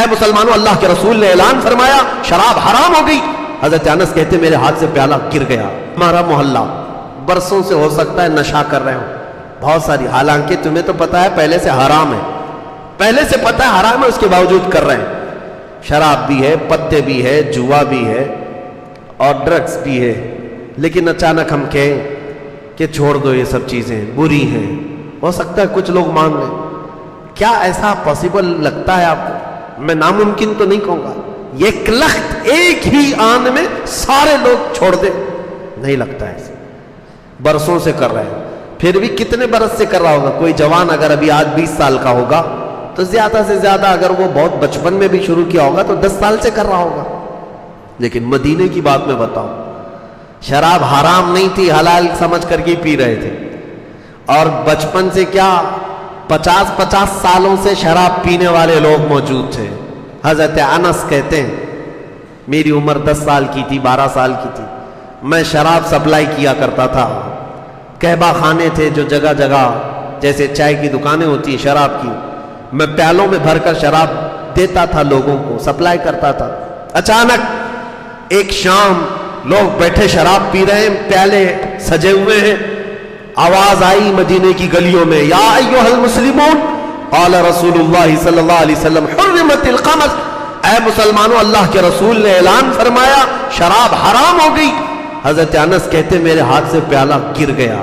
اے مسلمانوں، اللہ کے رسول نے اعلان فرمایا شراب حرام ہو گئی۔ حضرت انس کہتے میرے ہاتھ سے پیالہ گر گیا۔ ہمارا محلہ برسوں سے ہو سکتا ہے نشہ کر رہے ہوں بہت ساری، حالانکہ تمہیں تو پتا ہے پہلے سے حرام ہے، پہلے سے پتا ہے حرام ہے، اس کے باوجود کر رہے ہیں۔ شراب بھی ہے، پتے بھی ہے، جوا بھی ہے اور ڈرگز بھی ہے، لیکن اچانک ہم کہیں کہ چھوڑ دو یہ سب چیزیں بری ہیں۔ ہو سکتا ہے کچھ لوگ مان لیں۔ کیا ایسا پاسبل لگتا ہے آپ کو؟ میں ناممکن تو نہیں کہوں گا، ایک لخت ایک ہی آن میں سارے لوگ چھوڑ دیں، نہیں لگتا ہے ایسے۔ برسوں سے کر رہے ہیں، پھر بھی کتنے برس سے کر رہا ہوگا؟ کوئی جوان اگر ابھی آج 20 سال کا ہوگا تو زیادہ سے زیادہ اگر وہ بہت بچپن میں بھی شروع کیا ہوگا تو 10 سال سے کر رہا ہوگا۔ لیکن مدینے کی بات میں بتاؤں، شراب حرام نہیں تھی، حلال سمجھ کر کے پی رہے تھے، اور بچپن سے کیا 50 سالوں سے شراب پینے والے لوگ موجود تھے۔ حضرت انس کہتے ہیں میری عمر 10 سال کی تھی، 12 سال کی تھی، میں شراب سپلائی کیا کرتا تھا۔ کہبہ خانے تھے جو جگہ جگہ جیسے چائے کی دکانیں ہوتی ہیں شراب کی، میں پیالوں میں بھر کر شراب دیتا تھا، لوگوں کو سپلائی کرتا تھا۔ اچانک ایک شام لوگ بیٹھے شراب پی رہے ہیں، پیالے سجے ہوئے ہیں، آواز آئی مدینے کی گلیوں میں، یا ایھا المسلمون قال رسول اللہ صلی اللہ علیہ وسلم حرمت الخمر، اے مسلمانوں اللہ کے رسول نے اعلان فرمایا شراب حرام ہو گئی۔ حضرت انس کہتے میرے ہاتھ سے پیالہ گر گیا۔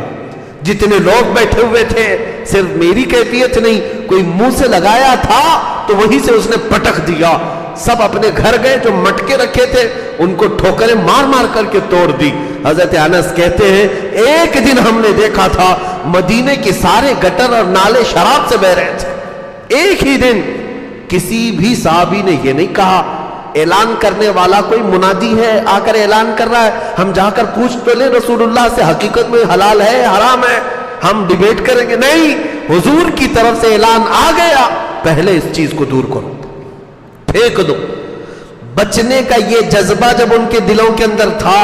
جتنے لوگ بیٹھے ہوئے تھے، صرف میری کیفیت نہیں، کوئی منہ سے لگایا تھا تو وہیں سے اس نے پٹک دیا۔ سب اپنے گھر گئے، جو مٹکے رکھے تھے ان کو ٹھوکریں مار مار کر کے توڑ دی۔ حضرت انس کہتے ہیں ایک دن ہم نے دیکھا تھا مدینے کے سارے گٹر اور نالے شراب سے بہہ رہے تھے، ایک ہی دن۔ کسی بھی صحابی نے یہ نہیں کہا اعلان کرنے والا کوئی منادی ہے آ کر اعلان کر رہا ہے، ہم جا کر پوچھ تو لیں رسول اللہ سے حقیقت میں حلال ہے حرام ہے، ہم ڈیبیٹ کریں گے، نہیں، حضور کی طرف سے اعلان آ گیا، پہلے اس چیز کو دور کرو، پھینک دو۔ بچنے کا یہ جذبہ جب ان کے دلوں کے اندر تھا،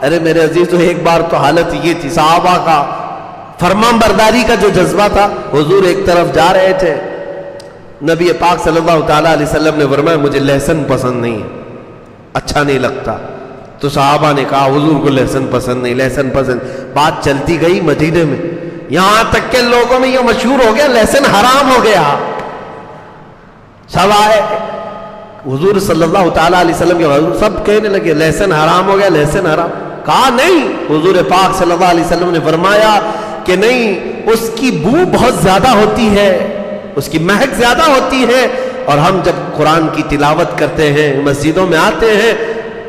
ارے میرے عزیزو ایک بار تو حالت یہ تھی صحابہ کا فرمان برداری کا جو جذبہ تھا، حضور ایک طرف جا رہے تھے، نبی پاک صلی اللہ تعالیٰ علیہ وسلم نے فرمایا مجھے لہسن پسند نہیں ہے، اچھا نہیں لگتا، تو صحابہ نے کہا حضور کو لہسن پسند نہیں، لہسن پسند، بات چلتی گئی مدینے میں، یہاں تک کہ لوگوں میں یہ مشہور ہو گیا لہسن حرام ہو گیا۔ سب آئے حضور صلی اللہ تعالیٰ علیہ وسلم کے حضور، سب کہنے لگے لہسن حرام ہو گیا، لہسن حرام، کہا نہیں، حضور پاک صلی اللہ علیہ وسلم نے فرمایا کہ نہیں، اس کی بو بہت زیادہ ہوتی ہے، اس کی مہک زیادہ ہوتی ہے، اور ہم جب قرآن کی تلاوت کرتے ہیں مسجدوں میں آتے ہیں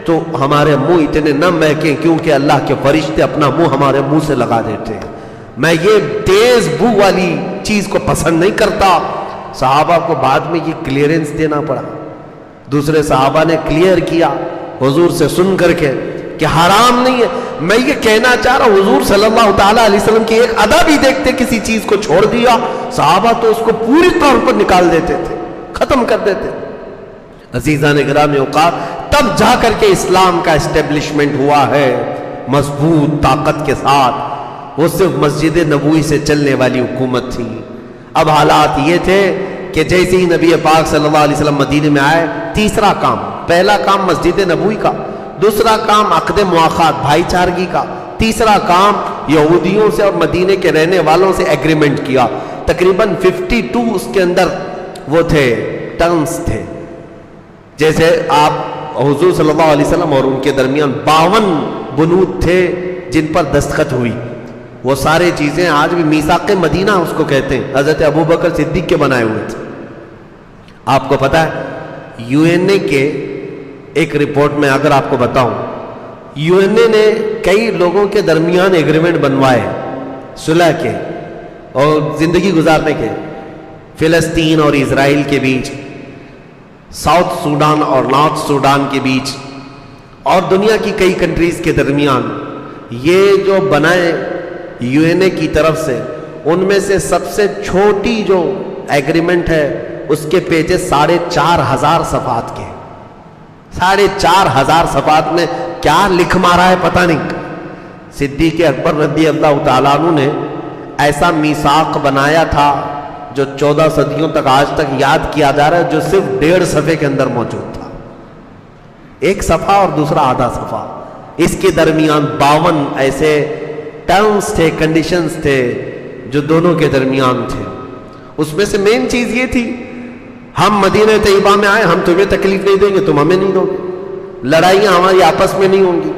تو ہمارے منہ اتنے نہ مہکیں کیونکہ اللہ کے فرشتے اپنا منہ ہمارے منہ سے لگا دیتے ہیں، میں یہ تیز بو والی چیز کو پسند نہیں کرتا۔ صحابہ کو بعد میں یہ کلیئرنس دینا پڑا، دوسرے صحابہ نے کلیئر کیا حضور سے سن کر کے کہ حرام نہیں ہے۔ میں یہ کہنا چاہ رہا ہوں حضور صلی اللہ تعالیٰ علیہ وسلم کی ایک ادا بھی دیکھتے، کسی چیز کو چھوڑ دیا، صحابہ تو اس کو پوری طور پر نکال دیتے تھے، ختم کر دیتے۔ عزیزان گرامی اوقات، تب جا کر کے اسلام کا اسٹیبلشمنٹ ہوا ہے مضبوط طاقت کے ساتھ، وہ صرف مسجد نبوی سے چلنے والی حکومت تھی۔ اب حالات یہ تھے کہ جیسے ہی نبی پاک صلی اللہ علیہ وسلم مدینے میں آئے، تیسرا کام، پہلا کام مسجد نبوی کا، دوسرا کام عقد مواخات بھائی چارگی کا، تیسرا کام یہودیوں سے اور مدینے کے رہنے والوں سے ایگریمنٹ کیا۔ تقریباً 52 اس کے اندر وہ تھے ٹرمز تھے، جیسے آپ حضور صلی اللہ علیہ وسلم اور ان کے درمیان 52 بنود تھے جن پر دستخط ہوئی۔ وہ سارے چیزیں آج بھی میثاق مدینہ اس کو کہتے ہیں، حضرت ابوبکر صدیق کے بنائے ہوئے تھے۔ آپ کو پتا ہے یو این اے کے ایک رپورٹ میں اگر آپ کو بتاؤں، یو این اے نے کئی لوگوں کے درمیان ایگریمنٹ بنوائے صلح کے اور زندگی گزارنے کے، فلسطین اور اسرائیل کے بیچ، ساؤتھ سوڈان اور نارتھ سوڈان کے بیچ، اور دنیا کی کئی کنٹریز کے درمیان۔ یہ جو بنائے یو این اے کی طرف سے، ان میں سے سب سے چھوٹی جو ایگریمنٹ ہے اس کے پیجز 4,500 صفحات کے، 4,500 صفحات میں کیا لکھ مارا ہے پتہ نہیں۔ صدیق اکبر رضی اللہ تعالیٰ عنہ نے ایسا میثاق بنایا تھا جو 14 صدیوں تک آج تک یاد کیا جا رہا ہے، جو صرف 1.5 صفحے کے اندر موجود تھا. ایک صفحہ اور دوسرا آدھا صفحہ، اس کے درمیان 52 ایسے ٹرمز تھے، کنڈیشنز تھے جو دونوں کے درمیان تھے. اس میں سے مین چیز یہ تھی، ہم مدینہ طیبہ میں آئے، ہم تمہیں تکلیف نہیں دیں گے، تم ہمیں نہیں دو گے، لڑائیاں ہماری آپس میں نہیں ہوں گی،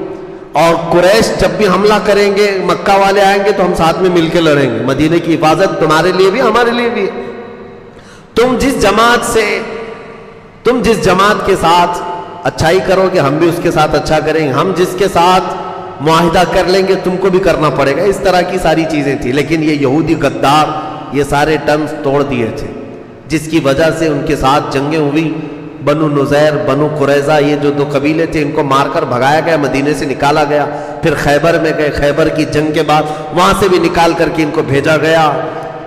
اور قریش جب بھی حملہ کریں گے، مکہ والے آئیں گے تو ہم ساتھ میں مل کے لڑیں گے. مدینہ کی حفاظت تمہارے لیے بھی ہمارے لیے بھی ہے. تم جس جماعت کے ساتھ اچھائی کرو گے، ہم بھی اس کے ساتھ اچھا کریں گے. ہم جس کے ساتھ معاہدہ کر لیں گے، تم کو بھی کرنا پڑے گا. اس طرح کی ساری چیزیں تھیں. لیکن یہ یہودی غدار یہ سارے ٹرمز توڑ دیے تھے، جس کی وجہ سے ان کے ساتھ جنگیں ہوئی. بنو نذیر، بنو قریظہ، یہ جو 2 قبیلے تھے، ان کو مار کر بھگایا گیا، مدینے سے نکالا گیا. پھر خیبر میں گئے، خیبر کی جنگ کے بعد وہاں سے بھی نکال کر کے ان کو بھیجا گیا.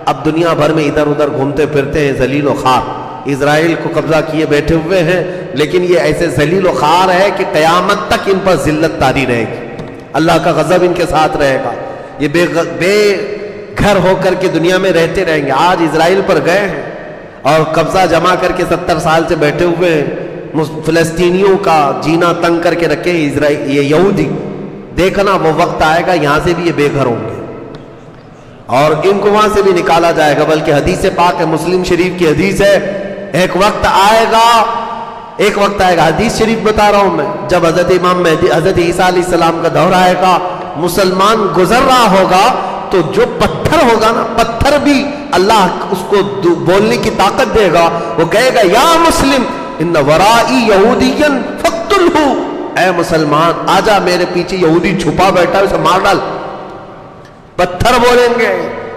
اب دنیا بھر میں ادھر ادھر گھومتے پھرتے ہیں، ذلیل و خوار. اسرائیل کو قبضہ کیے بیٹھے ہوئے ہیں، لیکن یہ ایسے ذلیل و خوار ہے کہ قیامت تک ان پر ذلت طاری رہے گی. اللہ کا غضب ان کے ساتھ رہے گا. یہ بے گھر ہو کر کے دنیا میں رہتے رہیں گے. آج اسرائیل پر گئے ہیں اور قبضہ جما کر کے 70 سال سے بیٹھے ہوئے ہیں. فلسطینیوں کا جینا تنگ کر کے رکھے ہیں یہ یہودی. دیکھنا وہ وقت آئے گا یہاں سے بھی یہ بے گھر ہوں گے اور ان کو وہاں سے بھی نکالا جائے گا. بلکہ حدیث پاک ہے، مسلم شریف کی حدیث ہے، ایک وقت آئے گا، حدیث شریف بتا رہا ہوں میں، جب حضرت امام مہدی، حضرت عیسیٰ علیہ السلام کا دور آئے گا، مسلمان گزر رہا ہوگا تو جو پتھر ہوگا نا، پتھر بھی اللہ اس کو بولنے کی طاقت دے گا. وہ کہے گا یا مسلم ان ورائی یہودیا فاقتلہ، اے مسلمان آجا، میرے پیچھے یہودی چھپا بیٹھا ہے، اسے مار ڈال. پتھر بولیں گے.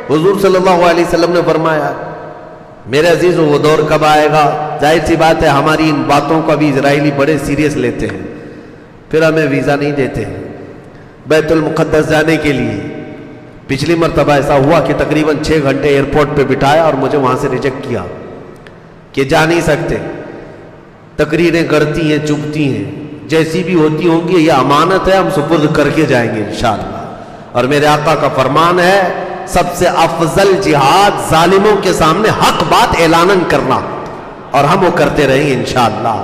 حضور صلی اللہ علیہ وسلم نے فرمایا میرے عزیز وہ دور کب آئے گا؟ ظاہر سی بات ہے ہماری ان باتوں کو بھی اسرائیلی بڑے سیریس لیتے ہیں، پھر ہمیں ویزا نہیں دیتے ہیں بیت المقدس جانے کے لیے. پچھلی مرتبہ ایسا ہوا کہ تقریباً 6 گھنٹے ایئرپورٹ پہ بٹھایا اور مجھے وہاں سے ریجیکٹ کیا کہ جا نہیں سکتے. تقریریں گڑتی ہیں، چبھتی ہیں، جیسی بھی ہوتی ہوں گی، یہ امانت ہے، ہم سپرد کر کے جائیں گے انشاءاللہ. اور میرے آقا کا فرمان ہے سب سے افضل جہاد ظالموں کے سامنے حق بات اعلان کرنا، اور ہم وہ کرتے رہیں گے انشاءاللہ.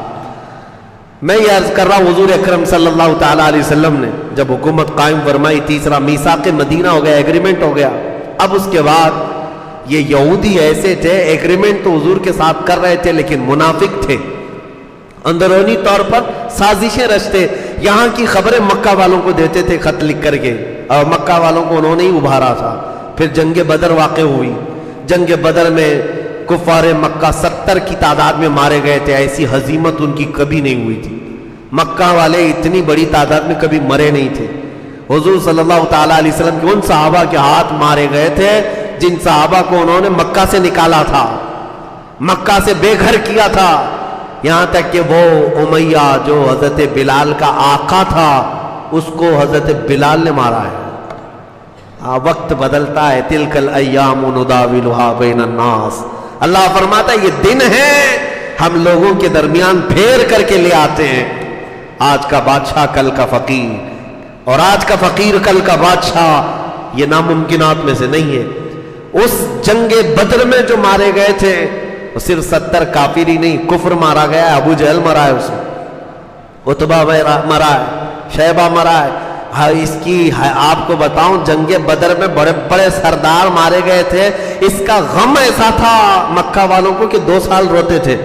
میں یہ عرض کر رہا ہوں، حضور اکرم صلی اللہ تعالیٰ علیہ وسلم نے جب حکومت قائم فرمائی، تیسرا میثاق مدینہ ہو گیا، ایگریمنٹ ہو گیا. اب اس کے بعد یہ یہودی ایسے تھے، ایگریمنٹ تو حضور کے ساتھ کر رہے تھے لیکن منافق تھے، اندرونی طور پر سازشیں رچتے. یہاں کی خبریں مکہ والوں کو دیتے تھے خط لکھ کر کے، اور مکہ والوں کو انہوں نے ہی ابھارا تھا. پھر جنگ بدر واقع ہوئی. جنگ بدر میں کفار مکہ 70 کی تعداد میں مارے گئے تھے. ایسی ہزیمت ان کی کبھی نہیں ہوئی تھی. مکہ والے اتنی بڑی تعداد میں کبھی مرے نہیں تھے. حضور صلی اللہ تعالیٰ علیہ وسلم کے ان صحابہ کے ہاتھ مارے گئے تھے جن صحابہ کو انہوں نے مکہ سے نکالا تھا، مکہ سے بے گھر کیا تھا. یہاں تک کہ وہ امیہ جو حضرت بلال کا آقا تھا، اس کو حضرت بلال نے مارا ہے. وقت بدلتا ہے، تلک الایام نداولها بین الناس. اللہ فرماتا ہے یہ دن ہے ہم لوگوں کے درمیان پھیر کر کے لے آتے ہیں. آج کا بادشاہ کل کا فقیر، اور آج کا فقیر کل کا بادشاہ، یہ ناممکنات میں سے نہیں ہے. اس جنگ بدر میں جو مارے گئے تھے وہ صرف 70 کافر ہی نہیں، کفر مارا گیا ہے. ابو جہل مرا ہے، اس میں عتبہ مرا ہے، شیبہ مرا ہے. اس کی آپ کو بتاؤں، جنگ بدر میں بڑے بڑے سردار مارے گئے تھے. اس کا غم ایسا تھا مکہ والوں کو کہ 2 سال روتے تھے،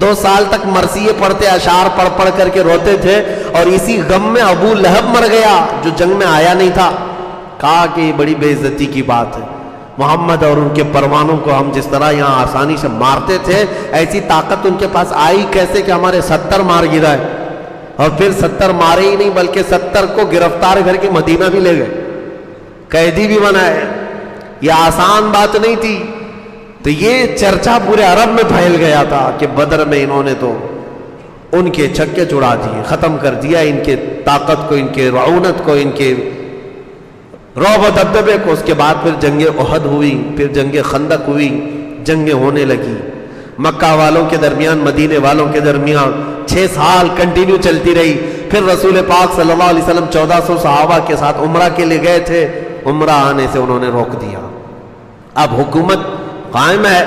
2 سال تک مرثیے پڑھتے، اشعار پڑھ پڑھ کر کے روتے تھے. اور اسی غم میں ابو لہب مر گیا جو جنگ میں آیا نہیں تھا. کہا کہ یہ بڑی بے عزتی کی بات ہے، محمد اور ان کے پروانوں کو ہم جس طرح یہاں آسانی سے مارتے تھے، ایسی طاقت ان کے پاس آئی کیسے کہ ہمارے 70 مار گرائے. اور پھر 70 مارے ہی نہیں بلکہ 70 کو گرفتار کر کے مدینہ بھی لے گئے، قیدی بھی بنائے. یہ آسان بات نہیں تھی. تو یہ چرچا پورے عرب میں پھیل گیا تھا کہ بدر میں انہوں نے تو ان کے چھکے چھڑا دیے، ختم کر دیا ان کے طاقت کو، ان کے رعونت کو، ان کے رعب و دبدبے کو. اس کے بعد پھر جنگ احد ہوئی، پھر جنگ خندق ہوئی، جنگیں ہونے لگی مکہ والوں کے درمیان، مدینے والوں کے درمیان. 6 سال کنٹینیو چلتی رہی. پھر رسول پاک صلی اللہ علیہ وسلم 1400 صحابہ کے ساتھ عمرہ کے لیے گئے تھے، عمرہ آنے سے انہوں نے روک دیا. اب حکومت قائم ہے.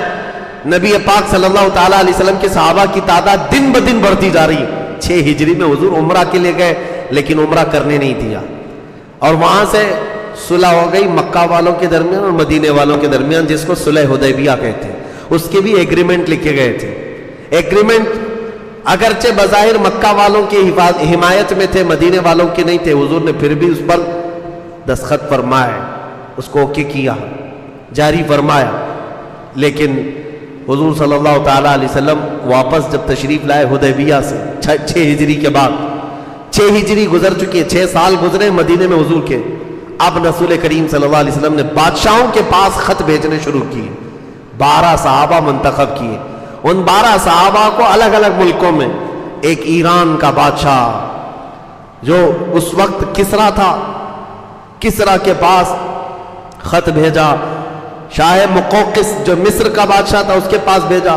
نبی پاک صلی اللہ تعالیٰ علیہ وسلم کے صحابہ کی تعداد دن بدن بڑھتی جا رہی. 6 ہجری میں حضور عمرہ کے لیے گئے لیکن عمرہ کرنے نہیں دیا, اور وہاں سے صلح ہو گئی مکہ والوں کے درمیان اور مدینے والوں کے درمیان, جس کو صلح حدیبیہ کہتے ہیں. اس کے بھی ایگریمنٹ لکھے گئے تھے. ایگریمنٹ اگرچہ بظاہر مکہ والوں کی حمایت میں تھے, مدینے والوں کے نہیں تھے. حضور نے پھر بھی اس پر دستخط فرمائے, اس کو اوکے کیا, جاری فرمایا. لیکن حضور صلی اللہ تعالیٰ علیہ وسلم واپس جب تشریف لائے حدیبیہ سے 6 ہجری کے بعد, 6 ہجری گزر چکی ہے, 6 سال گزرے مدینے میں حضور کے. اب رسول کریم صلی اللہ علیہ وسلم نے بادشاہوں کے پاس خط بھیجنے شروع کیے. 12 صحابہ منتخب کیے. ان 12 صحابہ کو الگ الگ ملکوں میں, ایک ایران کا بادشاہ جو اس وقت کسرا تھا, کسرا کے پاس خط بھیجا. شاہ مقوقس جو مصر کا بادشاہ تھا اس کے پاس بھیجا.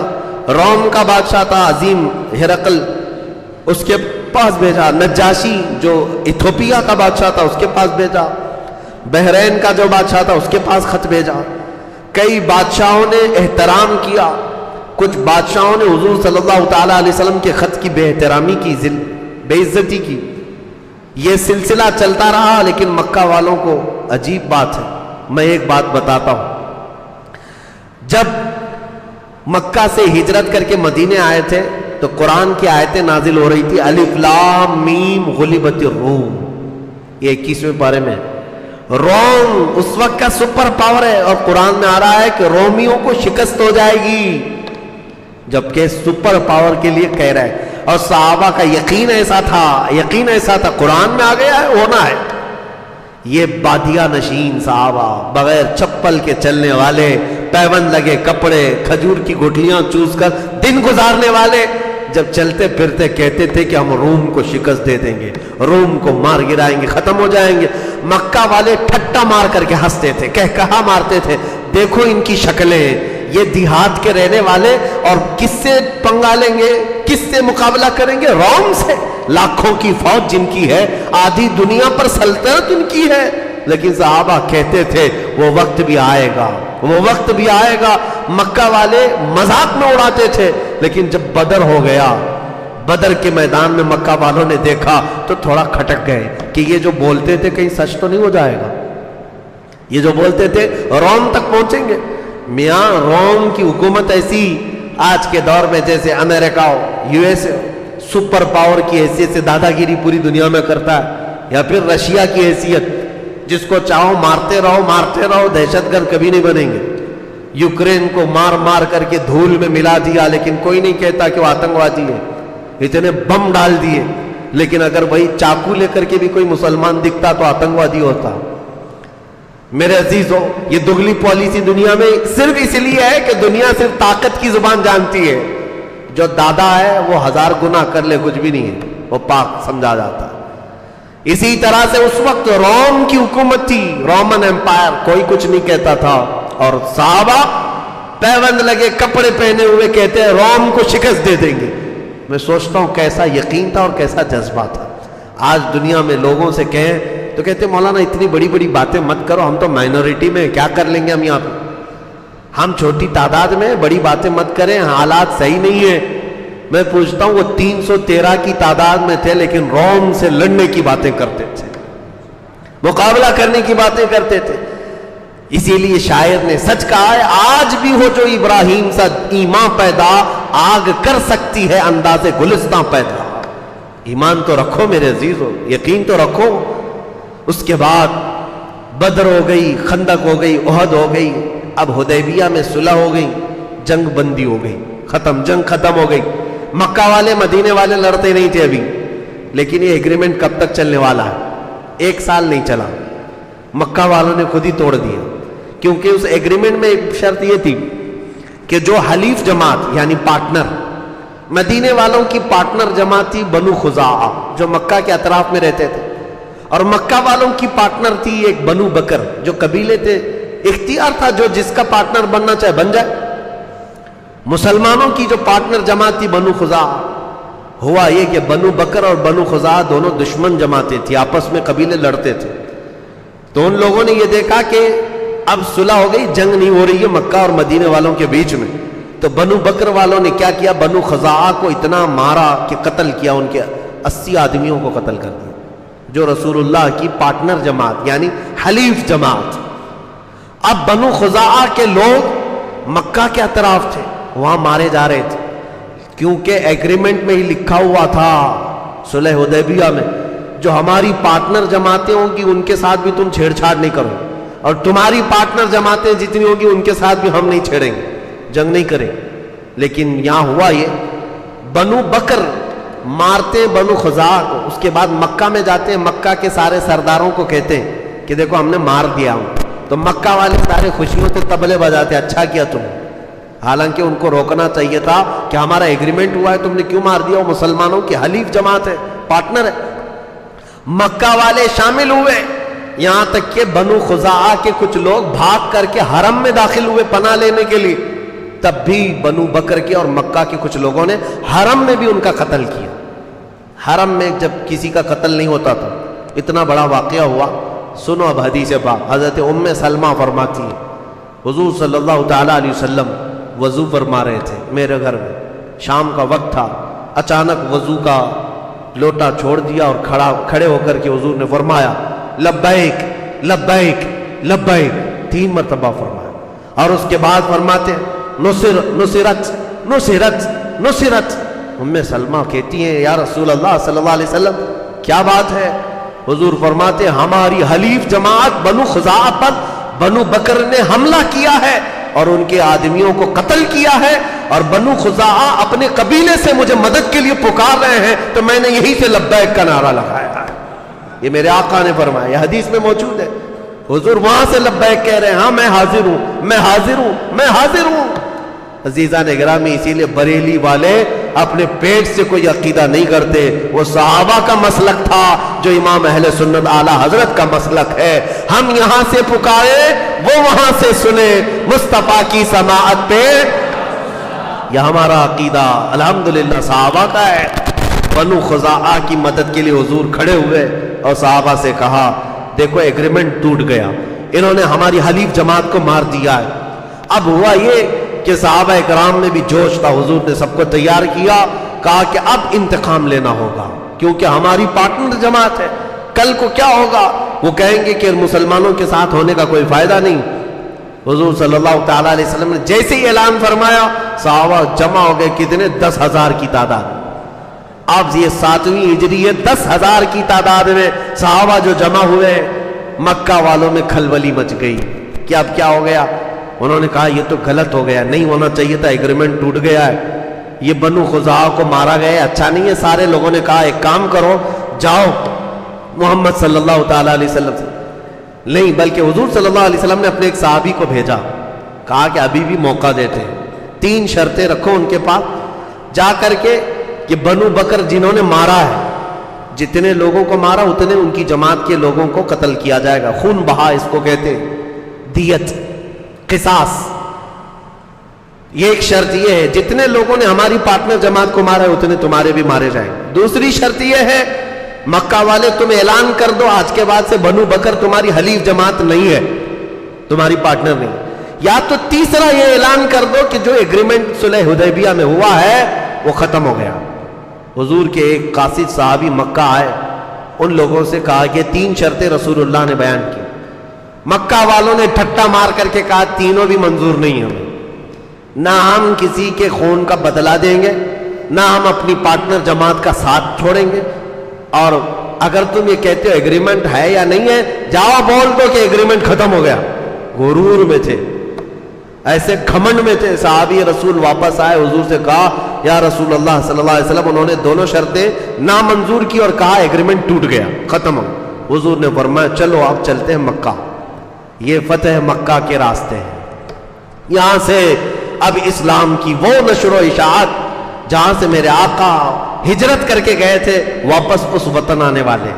روم کا بادشاہ تھا عظیم ہرقل, اس کے پاس بھیجا. نجاشی جو ایتھوپیا کا بادشاہ تھا اس کے پاس بھیجا. بحرین کا جو بادشاہ تھا اس کے پاس خط بھیجا. کئی بادشاہوں نے احترام کیا, کچھ بادشاہوں نے حضور صلی اللہ تعالیٰ علیہ وسلم کے خط کی بے احترامی کی, بے عزتی کی. یہ سلسلہ چلتا رہا. لیکن مکہ والوں کو عجیب بات ہے, میں ایک بات بتاتا ہوں. جب مکہ سے ہجرت کر کے مدینے آئے تھے تو قرآن کی آیتیں نازل ہو رہی تھی. الف لام میم غلبت الروم, یہ 21ویں پارے میں. روم اس وقت کا سپر پاور ہے, اور قرآن میں آ رہا ہے کہ رومیوں کو شکست ہو جائے گی, جبکہ سپر پاور کے لیے کہہ رہا ہے. اور صحابہ کا یقین ایسا تھا, قرآن میں آ گیا ہے, ہونا ہے. یہ بادیہ نشین صحابہ, بغیر چپل کے چلنے والے, پیوند لگے کپڑے, کھجور کی گٹلیاں چوس کر دن گزارنے والے, جب چلتے پھرتے کہتے تھے کہ ہم روم کو شکست دے دیں گے, روم کو مار گرائیں گے, ختم ہو جائیں گے. مکہ والے ٹھٹا مار کر کے ہنستے تھے, کہا مارتے تھے, دیکھو ان کی شکلیں, یہ دیہات کے رہنے والے, اور کس سے پنگا لیں گے, کس سے مقابلہ کریں گے؟ روم سے. لاکھوں کی فوج جن کی ہے, آدھی دنیا پر سلطنت ان کی ہے. لیکن صحابہ کہتے تھے وہ وقت بھی آئے گا, وہ وقت بھی آئے گا. مکہ والے مذاق میں اڑاتے تھے. لیکن جب بدر ہو گیا, بدر کے میدان میں مکہ والوں نے دیکھا تو تھوڑا کھٹک گئے کہ یہ جو بولتے تھے کہیں سچ تو نہیں ہو جائے گا. یہ جو بولتے تھے روم تک پہنچیں گے. میاں روم کی حکومت ایسی آج کے دور میں جیسے امریکہ ہو, US سپر پاور کی حیثیت سے دادا گیری پوری دنیا میں کرتا ہے, یا پھر رشیا کی حیثیت, جس کو چاہو مارتے رہو, دہشت گرد کبھی نہیں بنیں گے. یوکرین کو مار کر کے دھول میں ملا دیا, لیکن کوئی نہیں کہتا کہ وہ آتنکوادی ہے. اتنے بم ڈال دیے, لیکن اگر وہی چاقو لے کر کے بھی کوئی مسلمان دکھتا تو آتنکوادی ہوتا. میرے عزیزو, یہ دگلی پالیسی دنیا میں صرف اس لیے ہے کہ دنیا صرف طاقت کی زبان جانتی ہے. جو دادا ہے وہ 1000 گناہ کر لے کچھ بھی نہیں ہے, وہ پاک سمجھا جاتا ہے. اسی طرح سے اس وقت روم کی حکومت تھی, رومن ایمپائر, کوئی کچھ نہیں کہتا تھا. اور صحابہ پیوند لگے کپڑے پہنے ہوئے کہتے ہیں روم کو شکست دے دیں گے. میں سوچتا ہوں کیسا یقین تھا اور کیسا جذبہ تھا. آج دنیا میں لوگوں سے کہیں تو کہتے ہیں مولانا اتنی بڑی بڑی باتیں مت کرو, ہم تو مائنورٹی میں, کیا کر لیں گے ہم یہاں پہ, ہم چھوٹی تعداد میں, بڑی باتیں مت کریں, حالات صحیح نہیں ہیں. میں پوچھتا ہوں وہ 313 کی تعداد میں تھے لیکن روم سے لڑنے کی باتیں کرتے تھے, مقابلہ کرنے کی باتیں کرتے تھے. اسی لیے شاعر نے سچ کہا ہے, آج بھی ہو جو ابراہیم سا ایمان پیدا, آگ کر سکتی ہے انداز گلستان پیدا. ایمان تو رکھو میرے عزیزو, یقین تو رکھو. اس کے بعد بدر ہو گئی, خندق ہو گئی, احد ہو گئی. اب حدیبیہ میں صلح ہو گئی, جنگ بندی ہو گئی, جنگ ختم ہو گئی. مکہ والے مدینے والے لڑتے نہیں تھے ابھی, لیکن یہ ایگریمنٹ کب تک چلنے والا ہے؟ 1 سال نہیں چلا, مکہ والوں نے خود ہی توڑ دیا. کیونکہ اس ایگریمنٹ میں ایک شرط یہ تھی کہ جو حلیف جماعت یعنی پارٹنر, مدینے والوں کی پارٹنر جماعت تھی بنو خزاعہ جو مکہ کے اطراف میں رہتے تھے, اور مکہ والوں کی پارٹنر تھی ایک بنو بکر جو قبیلے تھے. اختیار تھا جو جس کا پارٹنر بننا چاہے بن جائے. مسلمانوں کی جو پارٹنر جماعت تھی بنو خزاعہ, ہوا یہ کہ بنو بکر اور بنو خزاعہ دونوں دشمن جماعتیں تھیں, آپس میں قبیلے لڑتے تھے. تو ان لوگوں نے یہ دیکھا کہ اب صلح ہو گئی, جنگ نہیں ہو رہی ہے مکہ اور مدینے والوں کے بیچ میں. تو بنو بکر والوں نے کیا کیا, بنو خزاعہ کو اتنا مارا کہ قتل کیا, ان کے 80 آدمیوں کو قتل کر دیا, جو رسول اللہ کی پارٹنر جماعت یعنی حلیف جماعت. اب بنو خزاعہ کے لوگ مکہ کے اطراف تھے, وہاں مارے جا رہے تھے, کیونکہ ایگریمنٹ میں ہی لکھا ہوا تھا صلح حدیبیہ میں, جو ہماری پارٹنر جماعتیں ہوں گی ان کے ساتھ بھی تم چھیڑ چھاڑ نہیں کرو, اور تمہاری پارٹنر جماعتیں جتنی ہوگی ان کے ساتھ بھی ہم نہیں چھیڑیں گے, جنگ نہیں کریں. لیکن یہاں ہوا یہ, بنو بکر مارتے ہیں بنو خزاعہ کو, اس کے بعد مکہ میں جاتے ہیں, مکہ کے سارے سرداروں کو کہتے ہیں کہ دیکھو ہم نے مار دیا ہوں. تو مکہ والے سارے خوشیوں سے تبلے بجاتے, اچھا کیا تم, حالانکہ ان کو روکنا چاہیے تھا کہ ہمارا ایگریمنٹ ہوا ہے, تم نے کیوں مار دیا, وہ مسلمانوں کی حلیف جماعت ہے, پارٹنر ہے. مکہ والے شامل ہوئے, یہاں تک کہ بنو خزاعہ کے کچھ لوگ بھاگ کر کے حرم میں داخل ہوئے پناہ لینے کے لیے. تب بھی بنو بکر کے اور مکہ کے کچھ لوگوں نے حرم میں بھی ان کا قتل کیا. حرم میں جب کسی کا قتل نہیں ہوتا تھا, اتنا بڑا واقعہ ہوا. سنو اب حدیث پاک. حضرت ام سلمہ فرماتی ہے حضور صلی اللہ تعالی علیہ وسلم وضو فرما رہے تھے میرے گھر میں, شام کا وقت تھا, اچانک وضو کا لوٹا چھوڑ دیا اور کھڑے ہو کر کے حضور نے فرمایا لبیک لبیک لبیک 3 مرتبہ فرمایا, اور اس کے بعد فرماتے نصرت نصرت نصرت. ام سلمہ کہتی ہیں یا رسول اللہ صلی اللہ علیہ وسلم کیا بات ہے؟ حضور فرماتے ہماری حلیف جماعت بنو خزاعہ پر بنو بکر نے حملہ کیا ہے اور ان کے آدمیوں کو قتل کیا ہے, اور بنو خزاعہ اپنے قبیلے سے مجھے مدد کے لیے پکار رہے ہیں, تو میں نے یہی سے لبیک کا نعرہ لگایا ہے. یہ میرے آقا نے فرمایا, یہ حدیث میں موجود ہے. حضور وہاں سے لبیک کہہ رہے ہیں, ہاں میں حاضر ہوں, میں حاضر ہوں, میں حاضر ہوں. عزیزان گرامی, اسی لیے بریلی والے اپنے پیٹ سے کوئی عقیدہ نہیں کرتے, وہ صحابہ کا مسلک تھا جو امام اہل سنت اعلی حضرت کا مسلک ہے. ہم یہاں سے پکارے, وہ وہاں سے سنے, مصطفیٰ کی سماعت پہ, یہ ہمارا عقیدہ الحمدللہ صحابہ کا ہے. بنو خزاعہ کی مدد کے لیے حضور کھڑے ہوئے اور صحابہ سے کہا دیکھو ایگریمنٹ ٹوٹ گیا, انہوں نے ہماری حلیف جماعت کو مار دیا ہے. اب ہوا یہ کہ صحابہ اکرام میں بھی جوش تھا, حضور نے سب کو تیار کیا, کہا کہ اب انتقام لینا ہوگا کیونکہ ہماری پارٹنر جماعت ہے, کل کو کیا ہوگا, وہ کہیں گے کہ مسلمانوں کے ساتھ ہونے کا کوئی فائدہ نہیں. حضور صلی اللہ تعالیٰ علیہ وسلم نے جیسے ہی اعلان فرمایا, صحابہ جمع ہو گئے, کتنے 10,000 کی تعداد. اب یہ 7ویں ہجری ہے, 10,000 کی تعداد میں صحابہ جو جمع ہوئے, مکہ والوں میں کھلبلی مچ گئی کہ اب کیا ہو گیا. انہوں نے کہا یہ تو غلط ہو گیا, نہیں ہونا چاہیے تھا, ایگریمنٹ ٹوٹ گیا ہے, یہ بنو خزاعہ کو مارا گیا, اچھا نہیں ہے. سارے لوگوں نے کہا ایک کام کرو, جاؤ محمد صلی اللہ تعالیٰ علیہ وسلم سے, نہیں بلکہ حضور صلی اللہ علیہ وسلم نے اپنے ایک صحابی کو بھیجا, کہا کہ ابھی بھی موقع دیتے ہیں, 3 شرطیں رکھو ان کے پاس, جا کر کے کہ بنو بکر جنہوں نے مارا ہے, جتنے لوگوں کو مارا اتنے ان کی جماعت کے لوگوں کو قتل کیا جائے گا. خون بہا اس کو کہتے ہیں, دیت, قصاص. یہ ایک شرط یہ ہے, جتنے لوگوں نے ہماری پارٹنر جماعت کو مارا ہے اتنے تمہارے بھی مارے جائیں. دوسری شرط یہ ہے, مکہ والے تم اعلان کر دو آج کے بعد سے بنو بکر تمہاری حلیف جماعت نہیں ہے, تمہاری پارٹنر نہیں. یا تو تیسرا یہ اعلان کر دو کہ جو ایگریمنٹ صلح حدیبیہ میں ہوا ہے وہ ختم ہو گیا. حضور کے ایک قاصد صحابی مکہ آئے, ان لوگوں سے کہا کہ 3 شرطیں رسول اللہ نے بیان کی. مکہ والوں نے ٹھٹا مار کر کے کہا تینوں بھی منظور نہیں ہمیں, نہ ہم کسی کے خون کا بدلہ دیں گے, نہ ہم اپنی پارٹنر جماعت کا ساتھ چھوڑیں گے, اور اگر تم یہ کہتے ہو ایگریمنٹ ہے یا نہیں ہے, جاؤ بول دو کہ ایگریمنٹ ختم ہو گیا. غرور میں تھے, ایسے گھمنڈ میں تھے. صحابی رسول واپس آئے, حضور سے کہا یا رسول اللہ صلی اللہ علیہ وسلم انہوں نے دونوں شرطیں نامنظور کی اور کہا ایگریمنٹ ٹوٹ گیا, ختم ہو. حضور نے فرمایا چلو آپ چلتے ہیں مکہ, یہ فتح مکہ کے راستے ہیں. یہاں سے اب اسلام کی وہ نشر و اشاعت جہاں سے میرے آقا ہجرت کر کے گئے تھے واپس اس وطن آنے والے.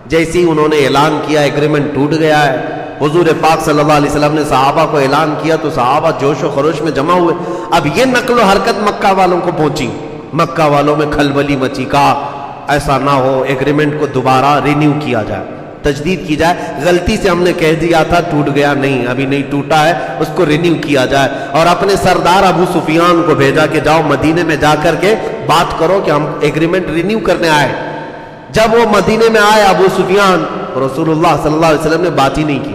جیسے ہی انہوں نے اعلان کیا ایگریمنٹ ٹوٹ گیا ہے, حضور پاک صلی اللہ علیہ وسلم نے صحابہ کو اعلان کیا تو صحابہ جوش و خروش میں جمع ہوئے. اب یہ نقل و حرکت مکہ والوں کو پہنچی, مکہ والوں میں کھلبلی مچی, کہا ایسا نہ ہو ایگریمنٹ کو دوبارہ رینیو کیا جائے, تجدید کی جائے. غلطی سے ہم نے کہہ دیا تھا ٹوٹ گیا, نہیں ابھی نہیں ٹوٹا ہے, اس کو رینیو کیا جائے. اور اپنے سردار ابو سفیان کو بھیجا کہ جاؤ مدینے میں جا کر کے بات کرو کہ ہم ایگریمنٹ رینیو کرنے آئے. جب وہ مدینے میں آئے ابو سفیان, رسول اللہ صلی اللہ علیہ وسلم نے بات ہی نہیں کی,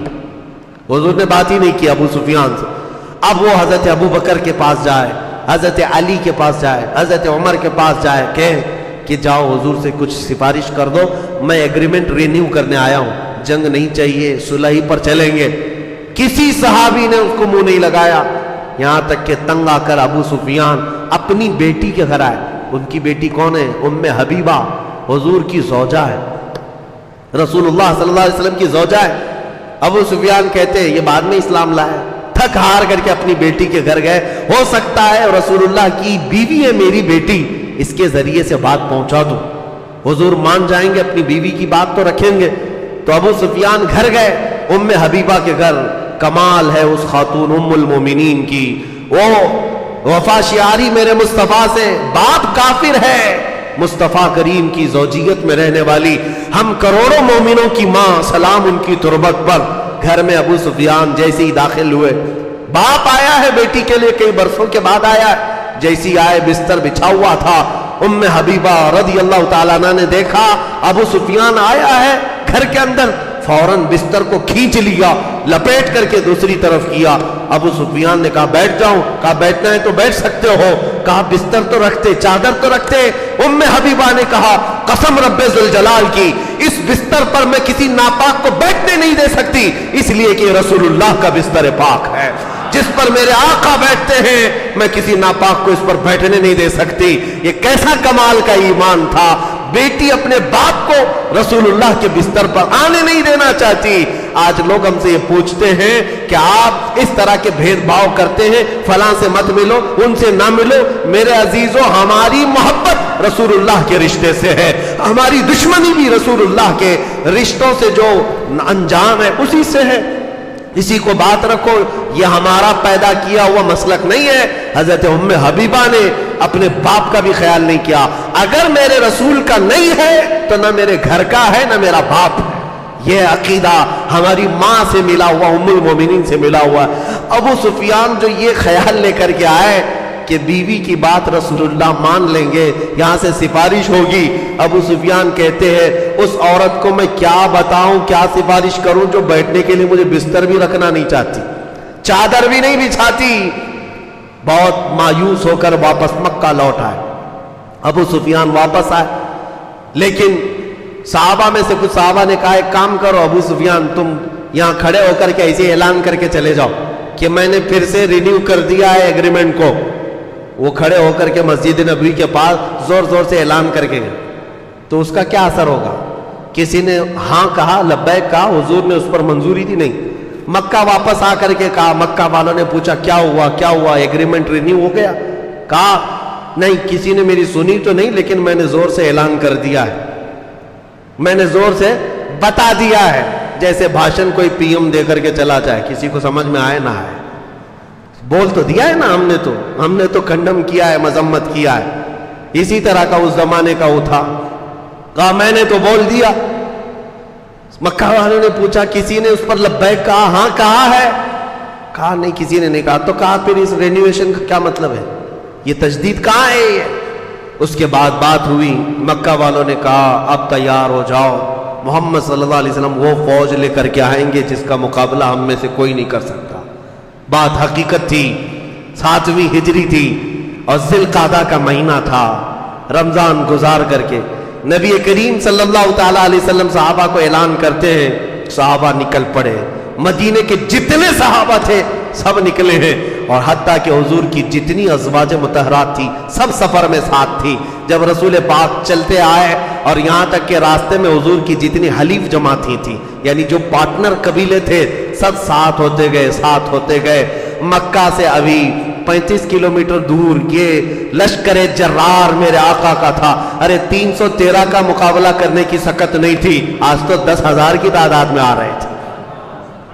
حضور نے بات ہی نہیں کی ابو سفیان سے. اب وہ حضرت ابو بکر کے پاس جائے, حضرت علی کے پاس جائے, حضرت عمر کے پاس جائے, کہ جاؤ حضور سے کچھ سفارش کر دو, میں ایگریمنٹ رینیو کرنے آیا ہوں, جنگ نہیں چاہیے, صلح پر چلیں گے. کسی صحابی نے اس کو منہ نہیں لگایا, یہاں تک کہ تنگ آ کر ابو سفیان اپنی بیٹی کے گھر آئے. ان کی بیٹی کون ہے؟ ام حبیبہ, حضور کی زوجہ ہے, رسول اللہ صلی اللہ علیہ وسلم کی زوجہ ہے. ابو سفیان کہتے ہیں یہ بعد میں اسلام لایا. تھک ہار کر کے اپنی بیٹی کے گھر گئے, ہو سکتا ہے رسول اللہ کی بیوی ہے میری بیٹی, اس کے ذریعے سے بات پہنچا دوں, حضور مان جائیں گے, اپنی بیوی کی بات تو رکھیں گے. تو ابو سفیان گھر گئے ام حبیبہ کے گھر. کمال ہے اس خاتون ام المومنین کی, وہ وفا شعاری میرے مصطفیٰ سے, باپ کافر ہے, مصطفیٰ کریم کی زوجیت میں رہنے والی, ہم کروڑوں مومنوں کی ماں, سلام ان کی تربت پر. گھر میں ابو سفیان جیسے ہی داخل ہوئے, باپ آیا ہے بیٹی کے لیے, کئی برسوں کے بعد آیا ہے. جیسی آئے بستر بچھا ہوا تھا, ام حبیبہ رضی اللہ تعالیٰ عنہ نے دیکھا ابو سفیان آیا ہے گھر کے اندر, فوراً بستر کو کھینچ لیا, لپیٹ کر کے دوسری طرف کیا. ابو سفیان نے کہا بیٹھ جاؤں, کہا بیٹھنا ہے تو بیٹھ سکتے ہو, کہا بستر تو رکھتے, چادر تو رکھتے. ام حبیبہ نے کہا قسم رب ذوالجلال کی, اس بستر پر میں کسی ناپاک کو بیٹھنے نہیں دے سکتی, اس لیے کہ رسول اللہ کا بستر پاک ہے. جس پر میرے آقا بیٹھتے ہیں میں کسی ناپاک کو اس پر بیٹھنے نہیں دے سکتی. یہ کیسا کمال کا ایمان تھا, بیٹی اپنے باپ کو رسول اللہ کے بستر پر آنے نہیں دینا چاہتی. آج لوگ ہم سے یہ پوچھتے ہیں کہ آپ اس طرح کے بھید بھاؤ کرتے ہیں, فلاں سے مت ملو, ان سے نہ ملو. میرے عزیزو, ہماری محبت رسول اللہ کے رشتے سے ہے, ہماری دشمنی بھی رسول اللہ کے رشتوں سے جو انجام ہے اسی سے ہے. اسی کو بات رکھو, یہ ہمارا پیدا کیا ہوا مسلک نہیں ہے. حضرت ام حبیبہ نے اپنے باپ کا بھی خیال نہیں کیا. اگر میرے رسول کا نہیں ہے تو نہ میرے گھر کا ہے نہ میرا باپ ہے. یہ عقیدہ ہماری ماں سے ملا ہوا, ام المومنین سے ملا ہوا. ابو سفیان جو یہ خیال لے کر کے آئے کہ بیوی کی بات رسول اللہ مان لیں گے, یہاں سے سفارش ہوگی. ابو سفیان کہتے ہیں اس عورت کو میں کیا بتاؤں, کیا سفارش کروں جو بیٹھنے کے لیے مجھے بستر بھی رکھنا نہیں چاہتی, چادر بھی نہیں بچھاتی. بہت مایوس ہو کر واپس مکہ لوٹ آئے. ابو سفیان واپس آئے, لیکن صحابہ میں سے کچھ صحابہ نے کہا ایک کام کرو ابو سفیان, تم یہاں کھڑے ہو کر کے ایسے اعلان کر کے چلے جاؤ کہ میں نے پھر سے رینیو کر دیا ہے ایگریمنٹ کو. وہ کھڑے ہو کر کے مسجد نبوی کے پاس زور زور سے اعلان کر کے گئے. تو اس کا کیا اثر ہوگا؟ کسی نے ہاں کہا, لبیک کہا, حضور نے اس پر منظوری دی نہیں. مکہ واپس آ کر کے کہا, مکہ والوں نے پوچھا کیا ہوا کیا ہوا, ایگریمنٹ رینیو ہو گیا؟ کہا نہیں, کسی نے میری سنی تو نہیں, لیکن میں نے زور سے اعلان کر دیا ہے, میں نے زور سے بتا دیا ہے. جیسے بھاشن کوئی پی ایم دے کر کے چلا جائے, کسی کو سمجھ میں آئے نہ آئے, بول تو دیا ہے نا, ہم نے تو کنڈم کیا ہے, مذمت کیا ہے. اسی طرح کا اس زمانے کا وہ تھا, کہا میں نے تو بول دیا. مکہ والوں نے پوچھا کسی نے اس پر لبیک کہا؟ ہاں کہا ہے. کہا نہیں کسی نے نہیں کہا. تو کہا پھر اس رینیویشن کا کیا مطلب ہے, یہ تجدید کہاں ہے یہ؟ اس کے بعد بات ہوئی, مکہ والوں نے کہا اب تیار ہو جاؤ, محمد صلی اللہ علیہ وسلم وہ فوج لے کر کے آئیں گے جس کا مقابلہ ہم میں سے کوئی نہیں کر سکتا. بات حقیقت تھی, 7ویں ہجری تھی اور ذی القعدہ کا مہینہ تھا. رمضان گزار کر کے نبی کریم صلی اللہ تعالیٰ علیہ وسلم صحابہ کو اعلان کرتے ہیں, صحابہ نکل پڑے. مدینے کے جتنے صحابہ تھے سب نکلے ہیں, اور حتیٰ کہ حضور کی جتنی ازواج مطہرات تھی سب سفر میں ساتھ تھی. جب رسول پاک چلتے آئے اور یہاں تک کہ راستے میں حضور کی جتنی حلیف جماعتیں تھیں, یعنی جو پارٹنر قبیلے تھے, سب ساتھ ہوتے گئے. مکہ سے ابھی 35 کلومیٹر دور یہ لشکر جرار میرے آقا کا تھا. ارے 313 کا مقابلہ کرنے کی سکت نہیں تھی, آج تو 10,000 کی تعداد میں آ رہے تھے,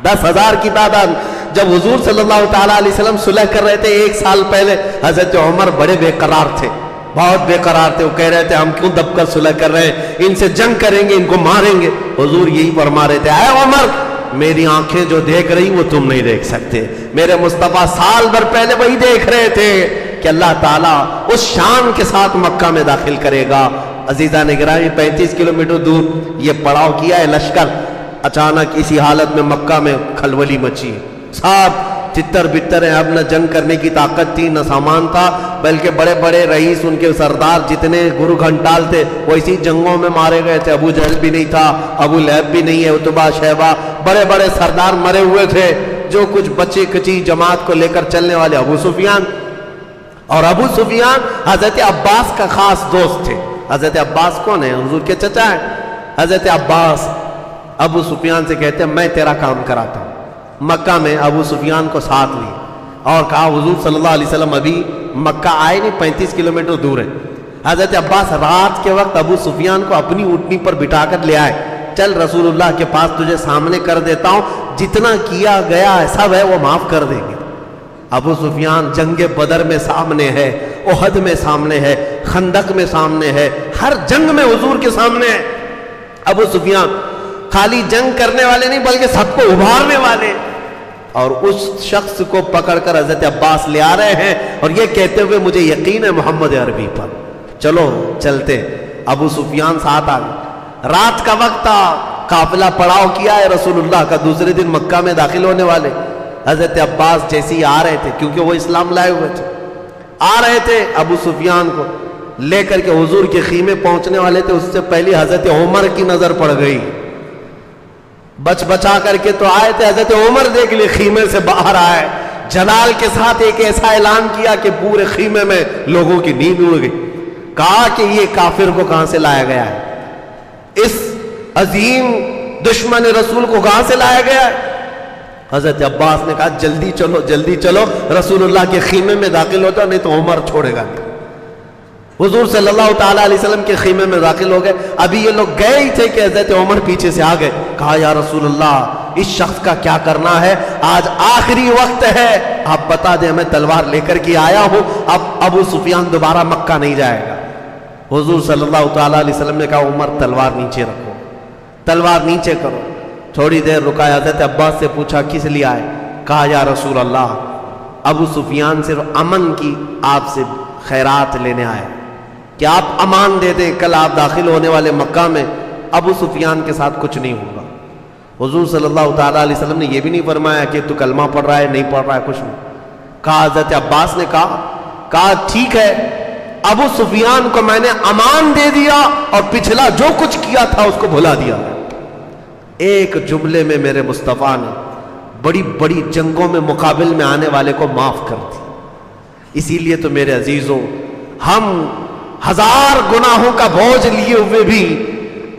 10,000 کی تعداد. جب حضور صلی اللہ تعالیٰ علیہ وسلم صلح کر رہے تھے 1 سال پہلے, حضرت عمر بڑے بے قرار تھے, بہت بے قرار تھے. وہ کہہ رہے تھے ہم کیوں دب کر صلح کر رہے ہیں, ان سے جنگ کریں گے, ان کو ماریں گے. حضور یہی فرما رہے تھے, اے عمر میری آنکھیں جو دیکھ رہی وہ تم نہیں دیکھ سکتے. میرے مصطفیٰ سال بھر پہلے وہی دیکھ رہے تھے کہ اللہ تعالیٰ اس شان کے ساتھ مکہ میں داخل کرے گا. عزیزان گرامی 35 کلومیٹر دور یہ پڑاؤ کیا ہے لشکر. اچانک اسی حالت میں مکہ میں کھلبلی مچی. صاحب تتر بتر ہیں, اب نہ جنگ کرنے کی طاقت تھی نہ سامان تھا, بلکہ بڑے بڑے رئیس ان کے سردار جتنے گرو گھنٹال تھے وہ اسی جنگوں میں مارے گئے تھے. ابو جہل بھی نہیں تھا, ابو لہب بھی نہیں ہے, عتبہ شیبہ بڑے بڑے سردار مرے ہوئے تھے. جو کچھ بچی کچی جماعت کو لے کر چلنے والے ابو سفیان, اور ابو سفیان حضرت عباس کا خاص دوست تھے. حضرت عباس کون ہے؟ حضور کے چچا ہیں. حضرت عباس ابو سفیان سے کہتے ہیں میں تیرا کام کراتا ہوں. مکہ میں ابو سفیان کو ساتھ لی اور کہا حضور صلی اللہ علیہ وسلم ابھی مکہ آئے نہیں, 35 کلومیٹر دور ہے. حضرت عباس رات کے وقت ابو سفیان کو اپنی اونٹنی پر بٹھا کر لے آئے. چل رسول اللہ کے پاس تجھے سامنے کر دیتا ہوں, جتنا کیا گیا ہے سب ہے وہ معاف کر دیں گے. ابو سفیان جنگ بدر میں سامنے ہے, احد میں سامنے ہے, خندق میں سامنے ہے, ہر جنگ میں حضور کے سامنے ہے. ابو سفیان خالی جنگ کرنے والے نہیں بلکہ سب کو ابھارنے والے, اور اس شخص کو پکڑ کر حضرت عباس لے آ رہے ہیں اور یہ کہتے ہوئے مجھے یقین ہے محمد عربی پر, چلو چلتے. ابو سفیان ساتھ آ گئے. رات کا وقت تھا, قافلہ پڑاؤ کیا ہے رسول اللہ کا, دوسرے دن مکہ میں داخل ہونے والے. حضرت عباس جیسے ہی آ رہے تھے, کیونکہ وہ اسلام لائے ہوئے تھے, آ رہے تھے ابو سفیان کو لے کر کے حضور کے خیمے پہنچنے والے تھے, اس سے پہلے حضرت عمر کی نظر پڑ گئی. بچ بچا کر کے تو آئے تھے, حضرت عمر دیکھ لیے خیمے سے باہر آئے, جلال کے ساتھ ایک ایسا اعلان کیا کہ پورے خیمے میں لوگوں کی نیند اڑ گئی. کہا کہ یہ کافر کو کہاں سے لایا گیا ہے, اس عظیم دشمن رسول کو کہاں سے لایا گیا ہے. حضرت عباس نے کہا جلدی چلو جلدی چلو, رسول اللہ کے خیمے میں داخل ہوتا نہیں تو عمر چھوڑے گا نہیں. حضور صلی اللہ تعالیٰ علیہ وسلم کے خیمے میں داخل ہو گئے. ابھی یہ لوگ گئے ہی تھے کہ حضرت عمر پیچھے سے آ گئے. کہا یا رسول اللہ اس شخص کا کیا کرنا ہے, آج آخری وقت ہے, آپ بتا دیں میں تلوار لے کر کے آیا ہوں, اب ابو سفیان دوبارہ مکہ نہیں جائے گا. حضور صلی اللہ تعالیٰ علیہ وسلم نے کہا عمر تلوار نیچے رکھو, تلوار نیچے کرو. تھوڑی دیر رکا, حضرت عباس سے پوچھا کس لیے آئے. کہا یا رسول اللہ ابو سفیان صرف امن کی آپ سے خیرات لینے آئے کہ آپ امان دے دیں, کل آپ داخل ہونے والے مکہ میں ابو سفیان کے ساتھ کچھ نہیں ہوگا. حضور صلی اللہ تعالیٰ علیہ وسلم نے یہ بھی نہیں فرمایا کہ تو کلمہ پڑھ رہا ہے نہیں پڑھ رہا ہے, کچھ نہیں کہا. حضرت عباس نے کہا ٹھیک ہے, ابو سفیان کو میں نے امان دے دیا اور پچھلا جو کچھ کیا تھا اس کو بھلا دیا. ایک جملے میں میرے مصطفیٰ نے بڑی بڑی جنگوں میں مقابل میں آنے والے کو معاف کر دی. اسی لیے تو میرے عزیزوں, ہم 1000 گناہوں کا بوجھ لیے ہوئے بھی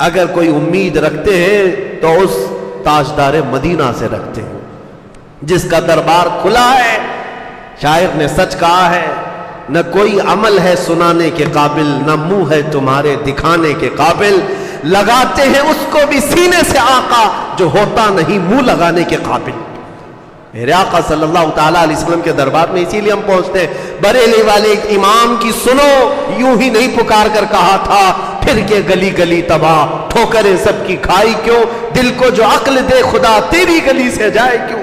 اگر کوئی امید رکھتے ہیں تو اس تاجدار مدینہ سے رکھتے ہیں جس کا دربار کھلا ہے. شاعر نے سچ کہا ہے, نہ کوئی عمل ہے سنانے کے قابل, نہ منہ ہے تمہارے دکھانے کے قابل, لگاتے ہیں اس کو بھی سینے سے آقا جو ہوتا نہیں منہ لگانے کے قابل. میرے آقا صلی اللہ تعالیٰ علیہ وسلم کے دربار میں اسی لیے ہم پہنچتے ہیں. بریلی والے امام کی سنو, یوں ہی نہیں پکار کر کہا تھا پھر کے گلی گلی تباہ, ٹھوکریں سب کی کھائی کیوں, دل کو جو عقل دے خدا تیری گلی سے جائے کیوں.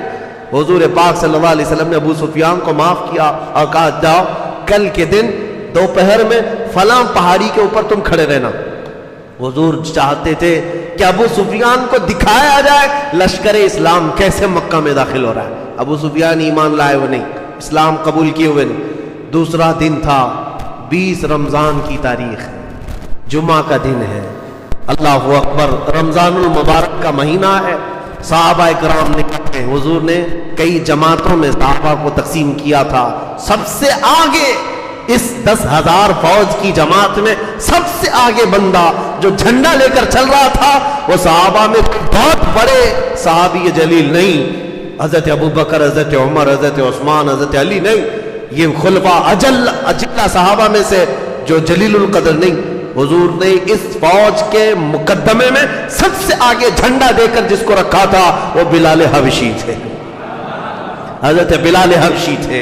حضور پاک صلی اللہ علیہ وسلم نے ابو سفیان کو معاف کیا اور کہا جاؤ کل کے دن دوپہر میں فلاں پہاڑی کے اوپر تم کھڑے رہنا. حضور چاہتے تھے کہ ابو سفیان کو دکھایا جائے لشکر اسلام کیسے مکہ میں داخل ہو رہا ہے. ابو سفیان ایمان لائے ہوئے نہیں, اسلام قبول کیے ہوئے نہیں. دوسرا دن تھا 20 رمضان کی تاریخ, جمعہ کا دن ہے. اللہ اکبر, رمضان المبارک کا مہینہ ہے. صحابہ کرام نے حضور نے کئی جماعتوں میں صحابہ کو تقسیم کیا تھا. سب سے آگے اس 10,000 فوج کی جماعت میں سب سے آگے بندہ جو جھنڈا لے کر چل رہا تھا وہ صحابہ میں بہت بڑے صحابی جلیل نہیں, حضرت ابو بکر, حضرت عمر, حضرت عثمان, حضرت علی نہیں, یہ خلفاء اجلہ صحابہ میں سے جو جلیل القدر نہیں. حضور نے اس فوج کے مقدمے میں سب سے آگے جھنڈا دے کر جس کو رکھا تھا وہ بلال حبشی تھے. حضرت بلال حبشی تھے.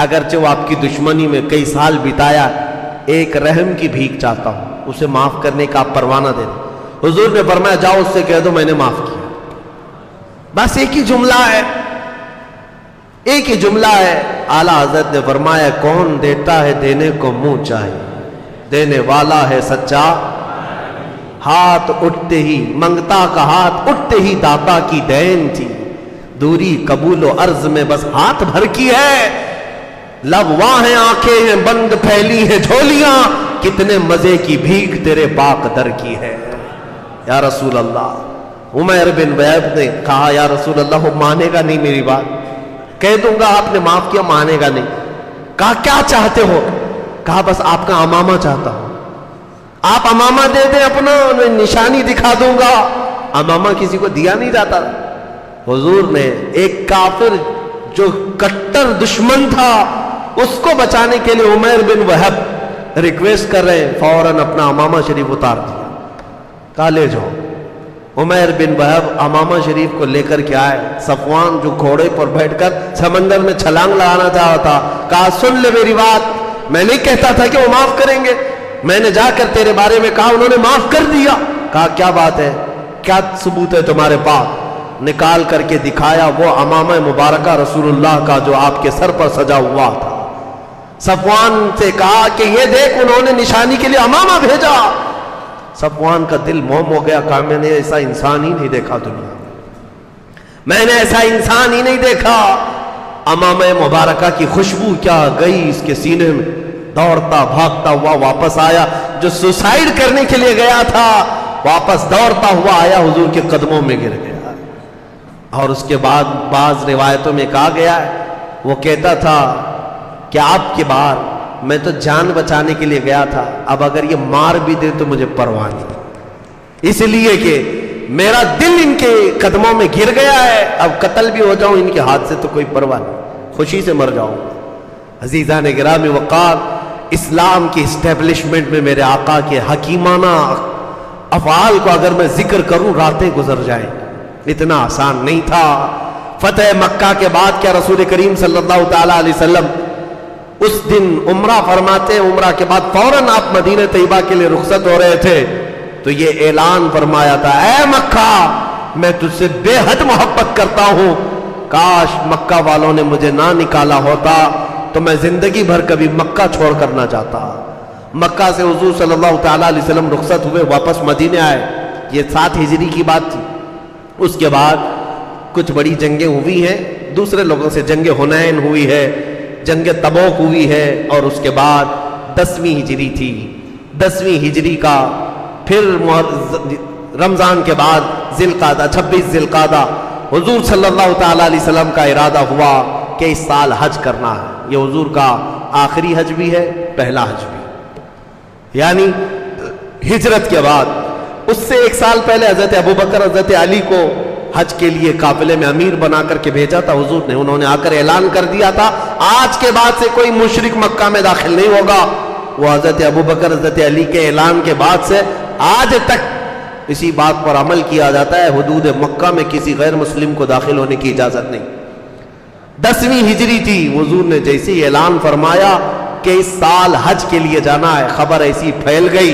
اگرچہ وہ آپ کی دشمنی میں کئی سال بتایا، ایک رحم کی بھیک چاہتا ہوں، اسے معاف کرنے کا آپ پروانہ دے دیں۔ حضور نے فرمایا جاؤ اس سے کہہ دو میں نے معاف کیا۔ بس ایک ہی جملہ ہے، ایک ہی جملہ ہے۔ اعلیٰ حضرت نے فرمایا کون دیتا ہے دینے کو منہ چاہے، دینے والا ہے سچا، ہاتھ اٹھتے ہی منگتا کا ہاتھ اٹھتے ہی داتا کی دین تھی، دوری قبول و عرض میں بس ہاتھ بھر کی ہے، لب واہ ہیں آنکھیں ہیں بند پھیلی ہیں جھولیاں، کتنے مزے کی بھیک تیرے پاک در کی ہے۔ یا رسول اللہ، عمیر بن وہب نے کہا یا رسول اللہ وہ مانے گا نہیں میری بات، کہہ دوں گا آپ نے معاف کیا، مانے گا نہیں۔ کہا کیا چاہتے ہو؟ کہا بس آپ کا امامہ چاہتا ہوں، آپ امامہ دے دیں اپنا، نشانی دکھا دوں گا۔ امامہ کسی کو دیا نہیں جاتا۔ حضور نے ایک کافر جو کٹر دشمن تھا اس کو بچانے کے لیے عمیر بن وہب ریکویسٹ کر رہے ہیں، فوراً اپنا امامہ شریف اتار دیا، کہا لے جاؤ۔ عمیر بن وہب امامہ شریف کو لے کر کے آئے۔ صفوان جو گھوڑے پر بیٹھ کر سمندر میں چھلانگ لگانا چاہا تھا، کہا سن لے میری بات، میں نہیں کہتا تھا کہ وہ معاف کریں گے، میں نے جا کر تیرے بارے میں کہا انہوں نے معاف کر دیا۔ کہا کیا بات ہے، کیا ثبوت ہے تمہارے پاس؟ نکال کر کے دکھایا وہ امامہ مبارکہ رسول اللہ کا جو آپ کے سر پر سجا ہوا تھا۔ صفوان سے کہا کہ یہ دیکھ انہوں نے نشانی کے لیے امامہ بھیجا۔ صفوان کا دل موم ہو گیا، کہا میں نے ایسا انسان ہی نہیں دیکھا دنیا میں نے ایسا انسان ہی نہیں دیکھا۔ امامہ مبارکہ کی خوشبو کیا گئی اس کے سینے میں، دوڑتا بھاگتا ہوا واپس آیا، جو سوسائیڈ کرنے کے لیے گیا تھا واپس دوڑتا ہوا آیا، حضور کے قدموں میں گر گیا۔ اور اس کے بعد بعض روایتوں میں کہا گیا ہے وہ کہتا تھا کہ آپ کے بعد میں تو جان بچانے کے لیے گیا تھا، اب اگر یہ مار بھی دے تو مجھے پرواہ نہیں، اس لیے کہ میرا دل ان کے قدموں میں گر گیا ہے، اب قتل بھی ہو جاؤں ان کے ہاتھ سے تو کوئی پرواہ نہیں، خوشی سے مر جاؤں۔ عزیزان گرامی وقار، اسلام کی اسٹیبلشمنٹ میں میرے آقا کے حکیمانہ افعال کو اگر میں ذکر کروں راتیں گزر جائیں، اتنا آسان نہیں تھا۔ فتح مکہ کے بعد کیا رسول کریم صلی اللہ تعالی علیہ وسلم اس دن عمرہ فرماتے، عمرہ کے بعد فوراً آپ مدینہ طیبہ کے لیے رخصت ہو رہے تھے تو یہ اعلان فرمایا تھا، اے مکہ میں تجھ سے بے حد محبت کرتا ہوں، کاش مکہ والوں نے مجھے نہ نکالا ہوتا تو میں زندگی بھر کبھی مکہ چھوڑ کر نہ جاتا۔ مکہ سے حضور صلی اللہ تعالی علیہ وسلم رخصت ہوئے، واپس مدینے آئے، یہ 7 ہجری کی بات تھی۔ اس کے بعد کچھ بڑی جنگیں ہوئی ہیں، دوسرے لوگوں سے جنگ حنین ہوئی ہے، جنگ تبوک ہوئی ہے، اور اس کے بعد 10ویں ہجری تھی۔ 10ویں ہجری کا پھر رمضان کے بعد ذی القعدہ 26 ذی القعدہ حضور صلی اللہ تعالی علیہ وسلم کا ارادہ ہوا کہ اس سال حج کرنا ہے۔ یہ حضور کا آخری حج بھی ہے، پہلا حج بھی، یعنی ہجرت کے بعد۔ اس سے 1 سال پہلے حضرت ابوبکر حضرت علی کو حج کے لیے قافلے میں امیر بنا کر کے بھیجا تھا حضور نے، انہوں نے آ کر اعلان کر دیا تھا آج کے بعد سے کوئی مشرک مکہ میں داخل نہیں ہوگا۔ وہ حضرت ابوبکر حضرت علی کے اعلان کے بعد سے آج تک اسی بات پر عمل کیا جاتا ہے، حدود مکہ میں کسی غیر مسلم کو داخل ہونے کی اجازت نہیں۔ 10ویں ہجری تھی، حضور نے جیسے ہی اعلان فرمایا کہ اس سال حج کے لیے جانا ہے، خبر ایسی پھیل گئی،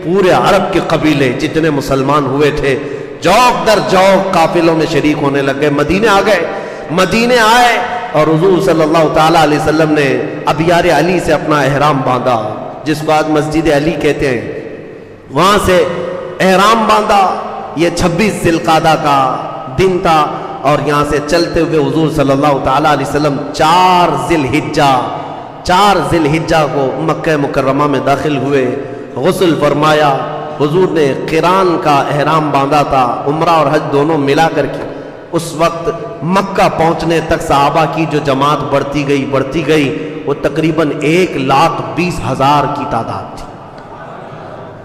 پورے عرب کے قبیلے جتنے مسلمان ہوئے تھے جوق در جوق قافلوں میں شریک ہونے لگ گئے، مدینے آ گئے۔ مدینے آئے اور حضور صلی اللہ تعالی علیہ وسلم نے ابیار علی سے اپنا احرام باندھا، جس کو آج مسجد علی کہتے ہیں، وہاں سے احرام باندھا۔ یہ 26 ذی القعدہ کا دن تھا، اور یہاں سے چلتے ہوئے حضور صلی اللہ تعالی علیہ وسلم 4 ذی الحجہ کو مکہ مکرمہ میں داخل ہوئے، غسل فرمایا۔ حضور نے قران کا احرام باندھا تھا، عمرہ اور حج دونوں ملا کر کے۔ اس وقت مکہ پہنچنے تک صحابہ کی جو جماعت بڑھتی گئی وہ تقریباً 1,20,000 کی تعداد تھی۔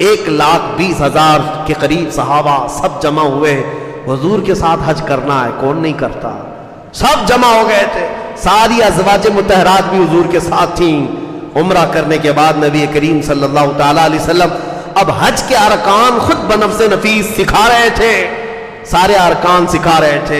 1,20,000 کے قریب صحابہ سب جمع ہوئے، حضور کے ساتھ حج کرنا ہے، کون نہیں کرتا، سب جمع ہو گئے تھے۔ ساری ازواج مطہرات بھی حضور کے ساتھ تھیں۔ عمرہ کرنے کے بعد نبی کریم صلی اللہ تعالی علیہ وسلم اب حج کے ارکان خود بنفس نفیس سکھا رہے تھے، سارے ارکان سکھا رہے تھے۔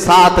7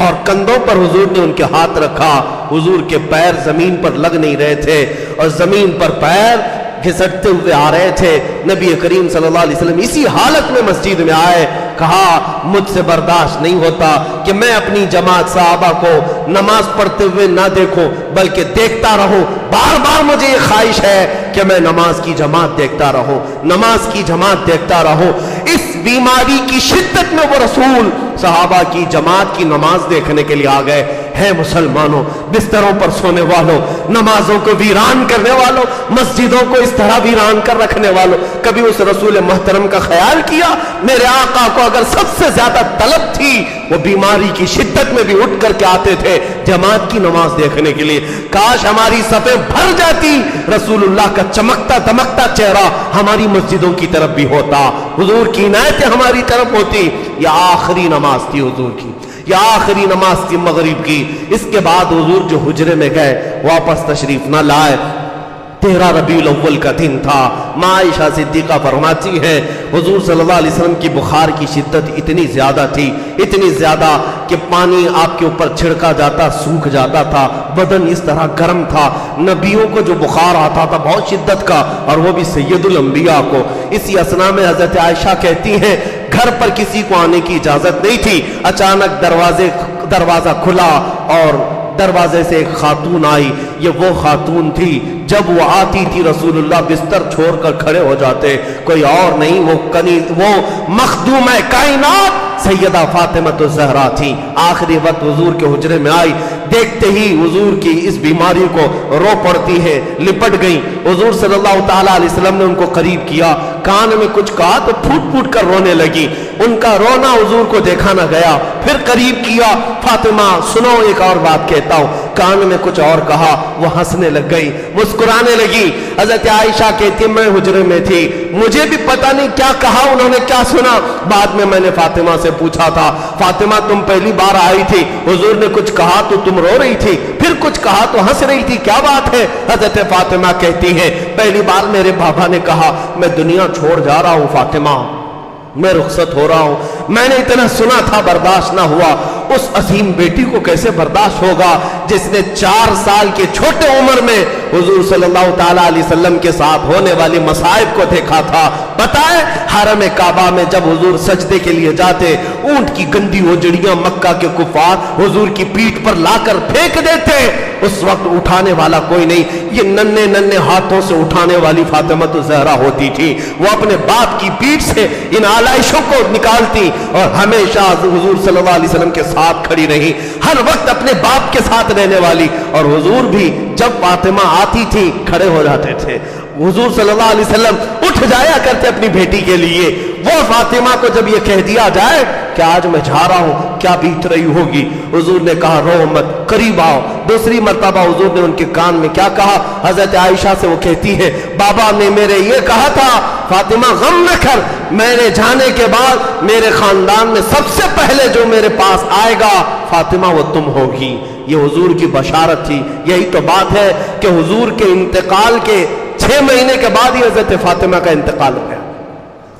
اور کندھوں پر حضور نے ان کے ہاتھ رکھا. حضور کے پیر زمین پر لگ نہیں رہے تھے اور زمین پر پیر گھسٹتے ہوئے آ رہے تھے. نبی کریم صلی اللہ علیہ وسلم اسی حالت میں مسجد میں آئے. کہا مجھ سے برداشت نہیں ہوتا کہ میں اپنی جماعت صحابہ کو نماز پڑھتے ہوئے نہ دیکھوں بلکہ دیکھتا رہوں. بار بار مجھے یہ خواہش ہے کہ میں نماز کی جماعت دیکھتا رہوں, نماز کی جماعت دیکھتا رہوں. اس بیماری کی شدت میں وہ رسول صحابہ کی جماعت کی نماز دیکھنے کے لیے آ گئے. ہے مسلمانوں, بستروں پر سونے والوں, نمازوں کو ویران کرنے والوں, مسجدوں کو اس طرح ویران کر رکھنے والوں, کبھی اس رسول محترم کا خیال کیا؟ میرے آقا کو اگر سب سے زیادہ طلب تھی وہ بیماری کی شدت میں بھی اٹھ کر کے آتے تھے جماعت کی نماز دیکھنے کے لیے. کاش ہماری صفیں بھر جاتی, رسول اللہ کا چمکتا دمکتا چہرہ ہماری مسجدوں کی طرف بھی ہوتا, حضور کی عنایتیں ہماری طرف ہوتی. یہ آخری نماز تھی حضور کی, یہ آخری نماز تھی مغرب کی. اس کے بعد حضور جو حجرے میں گئے واپس تشریف نہ لائے. 13 ربیع الاول کا دن تھا. ماں عائشہ صدیقہ فرماتی ہے حضور صلی اللہ علیہ وسلم کی بخار کی شدت اتنی زیادہ تھی, اتنی زیادہ کہ پانی آپ کے اوپر چھڑکا جاتا سوکھ جاتا تھا, بدن اس طرح گرم تھا. نبیوں کو جو بخار آتا تھا بہت شدت کا, اور وہ بھی سید الانبیاء کو. اسی اثنا میں حضرت عائشہ کہتی ہیں گھر پر کسی کو آنے کی اجازت نہیں تھی. اچانک دروازہ کھلا اور دروازے سے ایک خاتون آئی. یہ وہ خاتون تھی جب وہ آتی تھی رسول اللہ بستر چھوڑ کر کھڑے ہو جاتے, کوئی اور نہیں, وہ مخدومہ کائنات سیدہ فاطمہ الزہرا تھی. آخری وقت حضور کے حجرے میں آئی, دیکھتے ہی حضور کی اس بیماری کو رو پڑتی ہے, لپٹ گئی. حضور صلی اللہ تعالیٰ علیہ وسلم نے ان کو قریب کیا, کان میں کچھ کہا تو پھوٹ پھوٹ کر رونے لگی. ان کا رونا حضور کو دیکھا نہ گیا. پھر قریب کیا, فاطمہ سنو ایک اور بات کہتا ہوں. کان میں کچھ اور کہا, وہ ہنسنے لگ گئی, مسکرانے لگی. حضرت عائشہ کہتی میں حجرے میں تھی, مجھے بھی پتہ نہیں کیا کہا, انہوں نے کیا سنا. بعد میں نے فاطمہ سے پوچھا تھا, فاطمہ تم پہلی بار آئی تھی, حضور نے کچھ کہا تو تم رو رہی تھی, پھر کچھ کہا تو ہنس رہی تھی, کیا بات ہے؟ حضرت فاطمہ کہتی ہے پہلی بار میرے بابا نے کہا میں دنیا چھوڑ جا رہا ہوں فاطمہ, میں رخصت ہو رہا ہوں. میں نے اتنا سنا تھا برداشت نہ ہوا. اس عظیم بیٹی کو کیسے برداشت ہوگا جس نے 4 سال کے چھوٹے عمر میں حضور صلی اللہ تعالیٰ علیہ وسلم کے ساتھ ہونے والی مصائب کو دیکھا تھا. بتائے حرم کعبہ میں جب حضور سجدے کے لیے جاتے, اونٹ کی گندی اوجڑیاں مکہ کے کفار حضور کی پیٹھ پر لا کر پھینک دیتے. اس وقت اٹھانے والا کوئی نہیں, یہ ننھے ننھے ہاتھوں سے اٹھانے والی فاطمہ الزہرا ہوتی تھی. وہ اپنے باپ کی پیٹھ سے ان آلائشوں کو نکالتی اور ہمیشہ حضور صلی اللہ علیہ وسلم کے ساتھ کھڑی رہی, ہر وقت اپنے باپ کے ساتھ رہنے والی. اور حضور بھی جب فاطمہ آتی تھی کھڑے ہو جاتے تھے. حضور صلی اللہ علیہ وسلم اٹھ جایا کرتے اپنی بیٹی کے لیے. وہ فاطمہ کو جب یہ کہہ دیا جائے کہ آج میں جا رہا ہوں, کیا بیت رہی ہوگی. حضور نے کہا رو مت, قریب آؤ. دوسری مرتبہ حضور نے ان کے کان میں کیا کہا, حضرت عائشہ سے وہ کہتی ہے بابا نے میرے یہ کہا تھا فاطمہ غم نہ کر, میرے جانے کے بعد میرے خاندان میں سب سے پہلے جو میرے پاس آئے گا فاطمہ وہ تم ہوگی. یہ حضور کی بشارت تھی. یہی تو بات ہے کہ حضور کے انتقال کے 6 مہینے کے بعد ہی حضرت فاطمہ کا انتقال ہو گیا,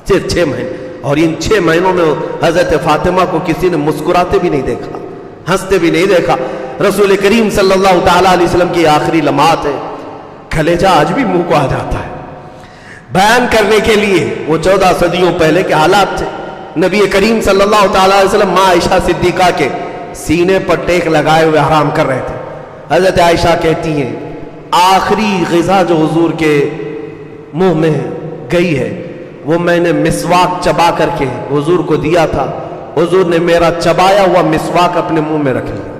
صرف 6 مہینے. اور ان 6 مہینوں میں حضرت فاطمہ کو کسی نے مسکراتے بھی نہیں دیکھا, ہنستے بھی نہیں دیکھا. رسول کریم صلی اللہ تعالیٰ علیہ وسلم کی آخری لمحات ہے, کلیجہ آج بھی منہ کو آ جاتا ہے بیان کرنے کے لیے. وہ 14 صدیوں پہلے کے حالات تھے. نبی کریم صلی اللہ تعالیٰ علیہ وسلم ماں عائشہ صدیقہ کے سینے پر ٹیک لگائے ہوئے حرام کر رہے تھے. حضرت عائشہ کہتی ہیں آخری غذا جو حضور کے منہ میں گئی ہے وہ میں نے مسواک چبا کر کے حضور کو دیا تھا. حضور نے میرا چبایا ہوا مسواک اپنے منہ میں رکھ لیا.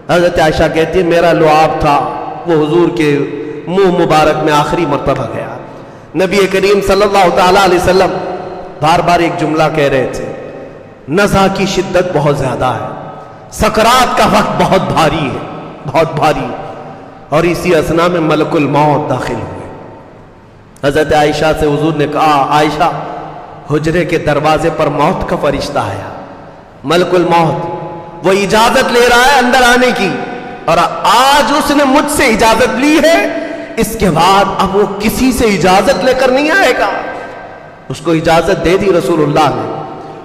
حضرت عائشہ کہتی ہے میرا لعاب تھا وہ حضور کے منہ مبارک میں آخری مرتبہ گیا. نبی کریم صلی اللہ تعالیٰ علیہ وسلم بار بار ایک جملہ کہہ رہے تھے, نزع کی شدت بہت زیادہ ہے, سکرات کا وقت بہت بھاری ہے, بہت بھاری. اور اسی اثنا میں ملک الموت داخل ہوئے. حضرت عائشہ سے حضور نے کہا عائشہ حجرے کے دروازے پر موت کا فرشتہ آیا, ملک الموت, وہ اجازت لے رہا ہے اندر آنے کی, اور آج اس نے مجھ سے اجازت لی ہے, اس کے بعد اب وہ کسی سے اجازت لے کر نہیں آئے گا. اس کو اجازت دے دی رسول اللہ نے.